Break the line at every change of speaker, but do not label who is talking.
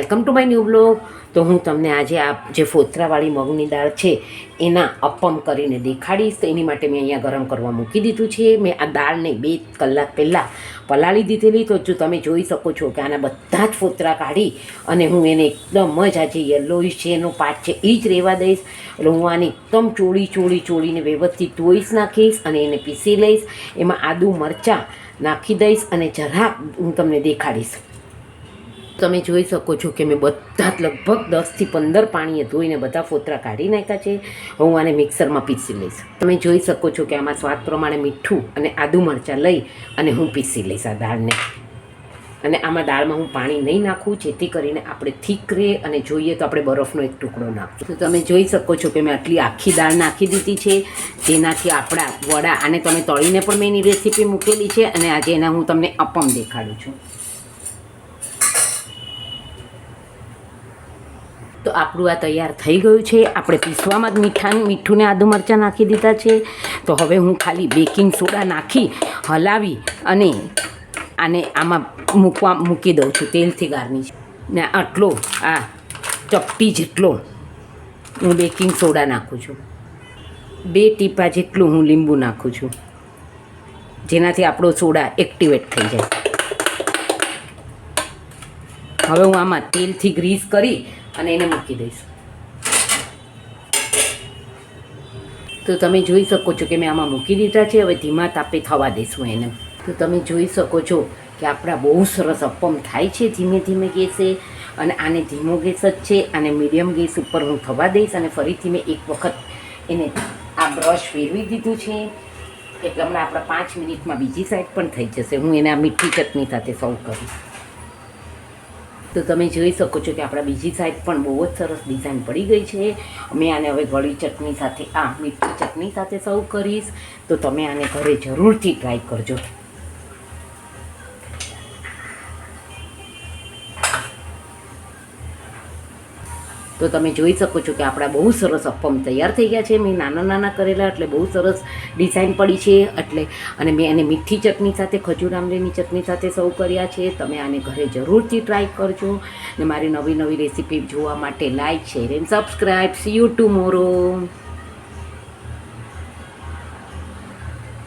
Welcome to my new blog. તો હું તમને આજે આ જે ફોતરાવાળી મગની દાળ છે એના અપમ કરીને દેખાડીશ. તો એની માટે મેં અહીંયા ગરમ કરવા મૂકી દીધું છે. મેં આ દાળને 2 કલાક પહેલાં પલાળી દીધેલી. તો જો તમે જોઈ શકો છો કે આના બધા જ ફોતરા કાઢી અને હું એને એકદમ જ આ જે યલોઈશ છે એનો પાર્ટ છે એ જ રહેવા દઈશ. એટલે હું આને એકદમ ચોળીને વ્યવસ્થિત ધોઈશ નાખીશ અને એને પીસી લઈશ. એમાં આદુ મરચાં નાખી દઈશ અને જરાક હું તમને દેખાડીશ. તમે જોઈ શકો છો કે મેં બધા જ લગભગ 10થી 15 પાણીએ ધોઈને બધા ફોતરા કાઢી નાખ્યા છે. હું આને મિક્સરમાં પીસી લઈશ. તમે જોઈ શકો છો કે આમાં સ્વાદ પ્રમાણે મીઠું અને આદુ મરચાં લઈ અને હું પીસી લઈશ આ દાળને. અને આમાં દાળમાં હું પાણી નહીં નાખું, જેથી કરીને આપણે થીક રહે અને જોઈએ તો આપણે બરફનો એક ટુકડો નાખીએ. તો તમે જોઈ શકો છો કે મેં આટલી આખી દાળ નાખી દીધી છે, જેનાથી આપણા વડા આને તમે તળીને પણ મેં એની રેસીપી મૂકેલી છે અને આજે એના હું તમને અપમ દેખાડું છું. તો આપણું આ તૈયાર થઈ ગયું છે. આપણે પીસવામાં જ મીઠું ને આદુ મરચાં નાખી દીધા છે. તો હવે હું ખાલી બેકિંગ સોડા નાખી હલાવી અને આને આમાં મૂકી દઉં છું તેલથી ગાર્નિશ. ને આટલો આ ચપટી જેટલો હું બેકિંગ સોડા નાખું છું. 2 ટીપા જેટલું હું લીંબુ નાખું છું, જેનાથી આપણો સોડા એક્ટિવેટ થઈ જાય. હવે હું આમાં તેલથી ગ્રીસ કરી અને એને મૂકી દઈશ. તો તમે જોઈ શકો છો કે મેં આમાં મૂકી દીધા છે. હવે ધીમા તાપે થવા દઈશું એને. તો તમે જોઈ શકો છો કે આપણા બહુ સરસ અપમ થાય છે ધીમે ધીમે ગેસે. અને આને ધીમો ગેસ જ છે, આને મીડિયમ ગેસ ઉપર હું થવા દઈશ. અને ફરીથી મેં એક વખત એને આ બ્રશ ફેરવી દીધું છે, એટલે હમણાં આપણા 5 મિનિટમાં બીજી સાઈડ પણ થઈ જશે. હું એને આ મીઠી ચટણી સાથે સર્વ કરીશ. તો તમે જોઈ શકો છો કે આપણા બીજી સાઈડ પણ બહુ જ સરસ ડિઝાઇન પડી ગઈ છે. મેં આને હવે ગળી ચટણી સાથે મીઠી ચટણી સાથે સર્વ કરીશ. તો તમે આને ઘરે જરૂરથી ટ્રાય કરજો. તો તમે જોઈ શકો છો કે આપણા બહુ સરસ અપમ તૈયાર થઈ ગયા છે. મેં નાના કરેલા એટલે બહુ સરસ ડિઝાઇન પડી છે એટલે. અને મેં એને મીઠી ચટણી સાથે, ખજૂર આમલીની ચટણી સાથે સર્વ કર્યા છે. તમે આને ઘરે જરૂરથી ટ્રાય કરજો. ને મારી નવી રેસીપી જોવા માટે like, share and subscribe. C you tomorrow.